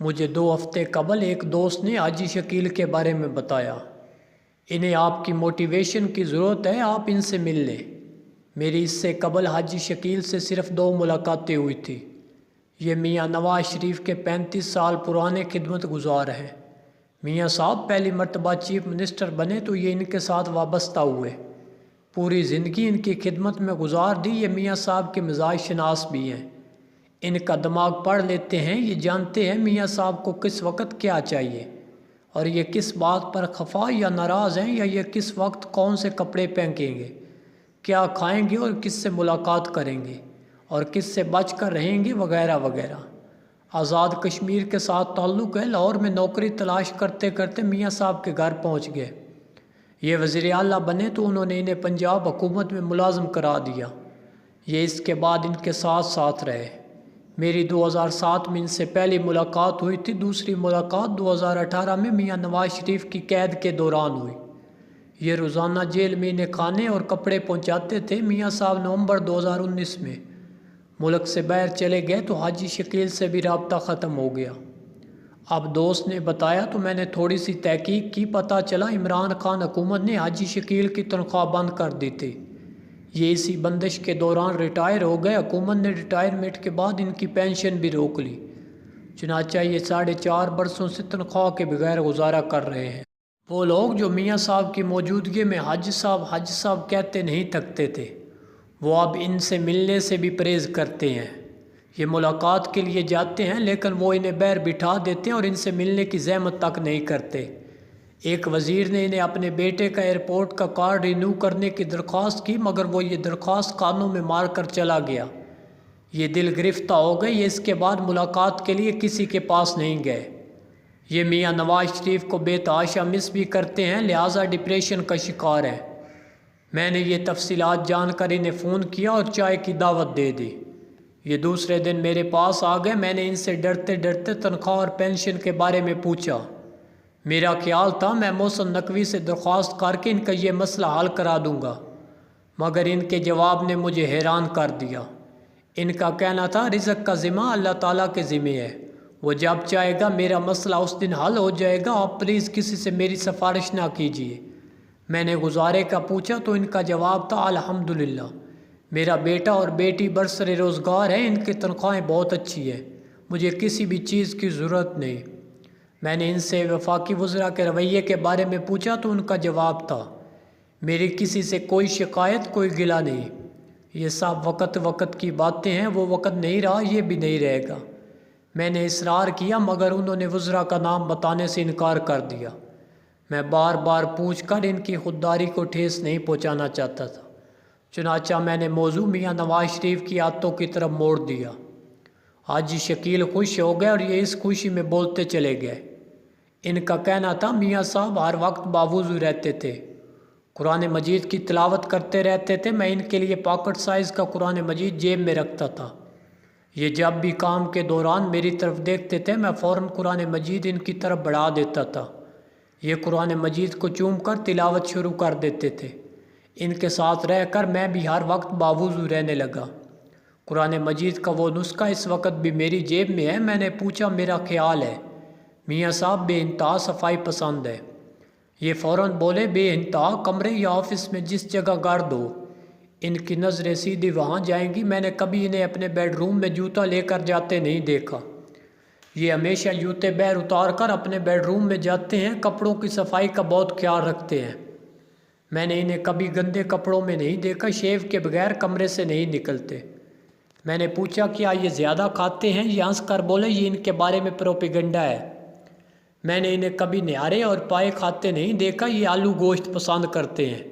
مجھے 2 ہفتے قبل ایک دوست نے حاجی شکیل کے بارے میں بتایا۔ انہیں آپ کی موٹیویشن کی ضرورت ہے، آپ ان سے مل لیں۔ میری اس سے قبل حاجی شکیل سے صرف 2 ملاقاتیں ہوئی تھی۔ یہ میاں نواز شریف کے 35 سال پرانے خدمت گزار ہیں۔ میاں صاحب پہلی مرتبہ چیف منسٹر بنے تو یہ ان کے ساتھ وابستہ ہوئے۔ پوری زندگی ان کی خدمت میں گزار دی۔ یہ میاں صاحب کے مزاج شناس بھی ہیں۔ ان کا دماغ پڑھ لیتے ہیں، یہ جانتے ہیں میاں صاحب کو کس وقت کیا چاہیے اور یہ کس بات پر خفا یا ناراض ہیں، یا یہ کس وقت کون سے کپڑے پہنیں گے، کیا کھائیں گے اور کس سے ملاقات کریں گے اور کس سے بچ کر رہیں گے، وغیرہ وغیرہ۔ آزاد کشمیر کے ساتھ تعلق ہے۔ لاہور میں نوکری تلاش کرتے کرتے میاں صاحب کے گھر پہنچ گئے۔ یہ وزیر اعلیٰ بنے تو انہوں نے انہیں پنجاب حکومت میں ملازم کرا دیا۔ یہ اس کے بعد ان کے ساتھ ساتھ رہے۔ میری 2007 میں ان سے پہلی ملاقات ہوئی تھی۔ دوسری ملاقات 2018 میں میاں نواز شریف کی قید کے دوران ہوئی۔ یہ روزانہ جیل میں انہیں کھانے اور کپڑے پہنچاتے تھے۔ میاں صاحب نومبر 2019 میں ملک سے باہر چلے گئے تو حاجی شکیل سے بھی رابطہ ختم ہو گیا۔ اب دوست نے بتایا تو میں نے تھوڑی سی تحقیق کی، پتہ چلا عمران خان حکومت نے حاجی شکیل کی تنخواہ بند کر دی تھی۔ یہ اسی بندش کے دوران ریٹائر ہو گئے۔ حکومت نے ریٹائرمنٹ کے بعد ان کی پینشن بھی روک لی، چنانچہ یہ 4.5 برسوں سے تنخواہ کے بغیر گزارا کر رہے ہیں۔ وہ لوگ جو میاں صاحب کی موجودگی میں حج صاحب کہتے نہیں تھکتے تھے، وہ اب ان سے ملنے سے بھی پرہیز کرتے ہیں۔ یہ ملاقات کے لیے جاتے ہیں لیکن وہ انہیں باہر بٹھا دیتے ہیں اور ان سے ملنے کی زحمت تک نہیں کرتے۔ ایک وزیر نے انہیں اپنے بیٹے کا ایئرپورٹ کا کارڈ رینیو کرنے کی درخواست کی، مگر وہ یہ درخواست کانوں میں مار کر چلا گیا۔ یہ دل گرفتہ ہو گئے۔ یہ اس کے بعد ملاقات کے لیے کسی کے پاس نہیں گئے۔ یہ میاں نواز شریف کو بے تحاشا مس بھی کرتے ہیں، لہٰذا ڈپریشن کا شکار ہے۔ میں نے یہ تفصیلات جان کر انہیں فون کیا اور چائے کی دعوت دے دی۔ یہ دوسرے دن میرے پاس آ گئے۔ میں نے ان سے ڈرتے ڈرتے تنخواہ اور پینشن کے بارے میں پوچھا۔ میرا خیال تھا میں محسن نقوی سے درخواست کر کے ان کا یہ مسئلہ حل کرا دوں گا، مگر ان کے جواب نے مجھے حیران کر دیا۔ ان کا کہنا تھا رزق کا ذمہ اللہ تعالیٰ کے ذمہ ہے، وہ جب چاہے گا میرا مسئلہ اس دن حل ہو جائے گا، آپ پلیز کسی سے میری سفارش نہ کیجیے۔ میں نے گزارے کا پوچھا تو ان کا جواب تھا الحمدللہ میرا بیٹا اور بیٹی برسر روزگار ہے، ان کی تنخواہیں بہت اچھی ہے، مجھے کسی بھی چیز کی ضرورت نہیں۔ میں نے ان سے وفاقی وزراء کے رویے کے بارے میں پوچھا تو ان کا جواب تھا میری کسی سے کوئی شکایت، کوئی گلہ نہیں۔ یہ سب وقت کی باتیں ہیں، وہ وقت نہیں رہا، یہ بھی نہیں رہے گا۔ میں نے اصرار کیا مگر انہوں نے وزراء کا نام بتانے سے انکار کر دیا۔ میں بار بار پوچھ کر ان کی خودداری کو ٹھیس نہیں پہنچانا چاہتا تھا، چنانچہ میں نے موضوع میاں نواز شریف کی عادتوں کی طرف موڑ دیا۔ حاجی شکیل خوش ہو گئے اور یہ اس خوشی میں بولتے چلے گئے۔ ان کا کہنا تھا میاں صاحب ہر وقت باوضو رہتے تھے، قرآن مجید کی تلاوت کرتے رہتے تھے۔ میں ان کے لیے پاکٹ سائز کا قرآن مجید جیب میں رکھتا تھا۔ یہ جب بھی کام کے دوران میری طرف دیکھتے تھے میں فوراً قرآن مجید ان کی طرف بڑھا دیتا تھا۔ یہ قرآن مجید کو چوم کر تلاوت شروع کر دیتے تھے۔ ان کے ساتھ رہ کر میں بھی ہر وقت باوضو رہنے لگا۔ قرآن مجید کا وہ نسخہ اس وقت بھی میری جیب میں ہے۔ میں نے پوچھا میرا خیال ہے میاں صاحب بے انتہا صفائی پسند ہے۔ یہ فوراً بولے بے انتہا، کمرے یا آفس میں جس جگہ گرد ہو ان کی نظریں سیدھی وہاں جائیں گی۔ میں نے کبھی انہیں اپنے بیڈ روم میں جوتا لے کر جاتے نہیں دیکھا۔ یہ ہمیشہ جوتے باہر اتار کر اپنے بیڈ روم میں جاتے ہیں، کپڑوں کی صفائی کا بہت خیال رکھتے ہیں۔ میں نے انہیں کبھی گندے کپڑوں میں نہیں دیکھا، شیو کے بغیر کمرے سے نہیں نکلتے۔ میں نے پوچھا کیا یہ زیادہ کھاتے ہیں؟ یہ ہنس کر بولے یہ ان کے بارے میں پروپیگنڈا ہے۔ میں نے انہیں کبھی نہارے اور پائے کھاتے نہیں دیکھا۔ یہ آلو گوشت پسند کرتے ہیں۔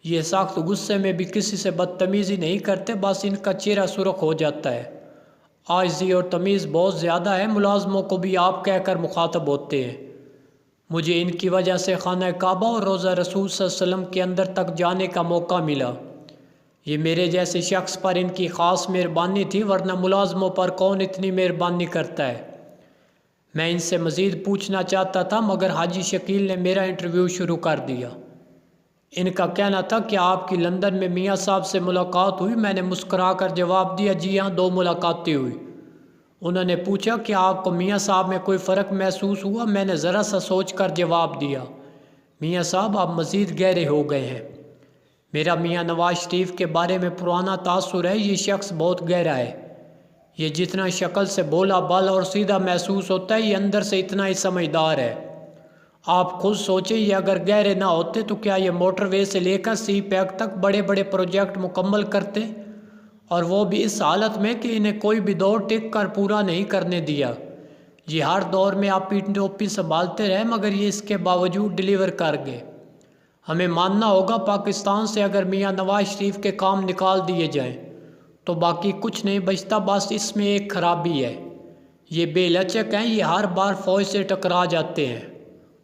یہ سخت غصے میں بھی کسی سے بدتمیزی نہیں کرتے، بس ان کا چہرہ سرخ ہو جاتا ہے۔ عاجزی اور تمیز بہت زیادہ ہے، ملازموں کو بھی آپ کہہ کر مخاطب ہوتے ہیں۔ مجھے ان کی وجہ سے خانہ کعبہ اور روضہ رسول صلی اللہ علیہ وسلم کے اندر تک جانے کا موقع ملا۔ یہ میرے جیسے شخص پر ان کی خاص مہربانی تھی، ورنہ ملازموں پر کون اتنی مہربانی کرتا ہے۔ میں ان سے مزید پوچھنا چاہتا تھا مگر حاجی شکیل نے میرا انٹرویو شروع کر دیا۔ ان کا کہنا تھا کہ آپ کی لندن میں میاں صاحب سے ملاقات ہوئی۔ میں نے مسکرا کر جواب دیا، جی ہاں 2 ملاقاتیں ہوئی۔ انہوں نے پوچھا کہ آپ کو میاں صاحب میں کوئی فرق محسوس ہوا؟ میں نے ذرا سا سوچ کر جواب دیا، میاں صاحب آپ مزید گہرے ہو گئے ہیں۔ میرا میاں نواز شریف کے بارے میں پرانا تاثر ہے، یہ شخص بہت گہرا ہے۔ یہ جتنا شکل سے بولا بالا اور سیدھا محسوس ہوتا ہے، یہ اندر سے اتنا ہی سمجھدار ہے۔ آپ خود سوچیں، یہ اگر گہرے نہ ہوتے تو کیا یہ موٹر وے سے لے کر سی پیک تک بڑے بڑے پروجیکٹ مکمل کرتے، اور وہ بھی اس حالت میں کہ انہیں کوئی بھی دور ٹک کر پورا نہیں کرنے دیا۔ یہ ہر دور میں آپ ٹوپی سنبھالتے رہے مگر یہ اس کے باوجود ڈیلیور کر گئے۔ ہمیں ماننا ہوگا پاکستان سے اگر میاں نواز شریف کے کام نکال دیے جائیں تو باقی کچھ نہیں بچتا، بس اس میں ایک خرابی ہے، یہ بے لچک ہیں، یہ ہر بار فوج سے ٹکرا جاتے ہیں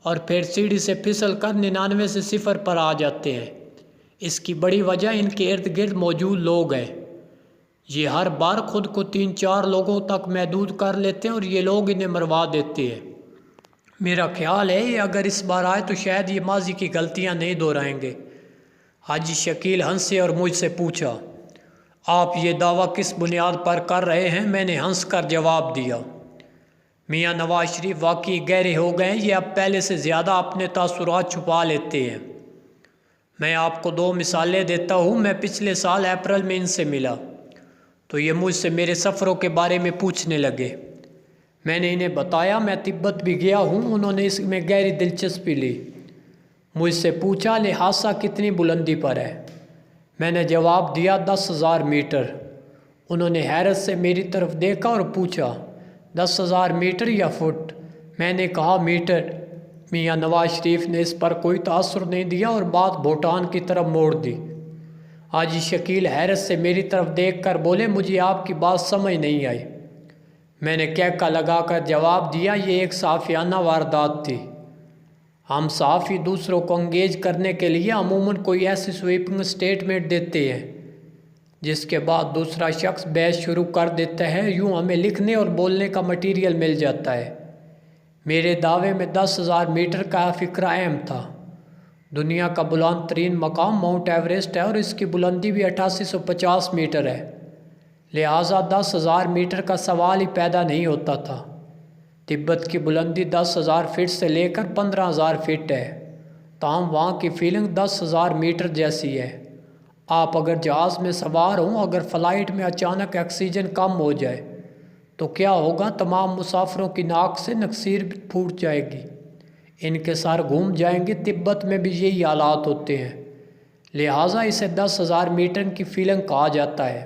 اور پھر سیڑھی سے پھسل کر 99 سے 0 پر آ جاتے ہیں۔ اس کی بڑی وجہ ان کے ارد گرد موجود لوگ ہیں۔ یہ ہر بار خود کو 3-4 لوگوں تک محدود کر لیتے ہیں اور یہ لوگ انہیں مروا دیتے ہیں۔ میرا خیال ہے یہ اگر اس بار آئے تو شاید یہ ماضی کی غلطیاں نہیں دہرائیں گے۔ حاجی شکیل ہنسے اور مجھ سے پوچھا، آپ یہ دعویٰ کس بنیاد پر کر رہے ہیں؟ میں نے ہنس کر جواب دیا، میاں نواز شریف واقعی گہرے ہو گئے ہیں، یہ اب پہلے سے زیادہ اپنے تاثرات چھپا لیتے ہیں۔ میں آپ کو 2 مثالیں دیتا ہوں۔ میں پچھلے سال اپریل میں ان سے ملا تو یہ مجھ سے میرے سفروں کے بارے میں پوچھنے لگے۔ میں نے انہیں بتایا میں تبت بھی گیا ہوں۔ انہوں نے اس میں گہری دلچسپی لی، مجھ سے پوچھا لہٰذا کتنی بلندی پر ہے؟ میں نے جواب دیا 10,000 میٹر۔ انہوں نے حیرت سے میری طرف دیکھا اور پوچھا 10,000 میٹر یا فٹ؟ میں نے کہا میٹر۔ میاں نواز شریف نے اس پر کوئی تاثر نہیں دیا اور بات بھوٹان کی طرف موڑ دی۔ حاجی شکیل حیرت سے میری طرف دیکھ کر بولے، مجھے آپ کی بات سمجھ نہیں آئی۔ میں نے کہکا لگا کر جواب دیا، یہ ایک صحافیانہ واردات تھی۔ ہم صحافی دوسروں کو انگیج کرنے کے لیے عموماً کوئی ایسی سویپنگ سٹیٹمنٹ دیتے ہیں جس کے بعد دوسرا شخص بحث شروع کر دیتا ہے، یوں ہمیں لکھنے اور بولنے کا مٹیریل مل جاتا ہے۔ میرے دعوے میں 10,000 میٹر کا فکرہ اہم تھا۔ دنیا کا بلند ترین مقام ماؤنٹ ایوریسٹ ہے اور اس کی بلندی بھی 8850 میٹر ہے، لہٰذا 10,000 میٹر کا سوال ہی پیدا نہیں ہوتا تھا۔ تبت کی بلندی 10,000 فٹ سے لے کر 15,000 فٹ ہے، تاہم وہاں کی فیلنگ 10,000 میٹر جیسی ہے۔ آپ اگر جہاز میں سوار ہوں، اگر فلائٹ میں اچانک آکسیجن کم ہو جائے تو کیا ہوگا؟ تمام مسافروں کی ناک سے نکسیر پھوٹ جائے گی، ان کے سر گھوم جائیں گے۔ تبت میں بھی یہی حالات ہوتے ہیں، لہٰذا اسے 10,000 میٹر کی فیلنگ کہا جاتا ہے۔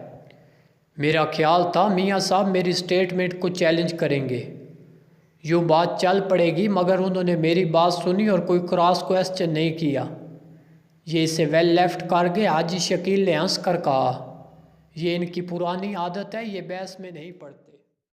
میرا خیال تھا میاں صاحب میری سٹیٹمنٹ کو چیلنج کریں گے، یوں بات چل پڑے گی، مگر انہوں نے میری بات سنی اور کوئی کراس کوئسچن نہیں کیا، یہ اسے ویل لیفٹ کر گئے۔ حاجی شکیل نے ہنس کر کہا، یہ ان کی پرانی عادت ہے، یہ بحث میں نہیں پڑتے۔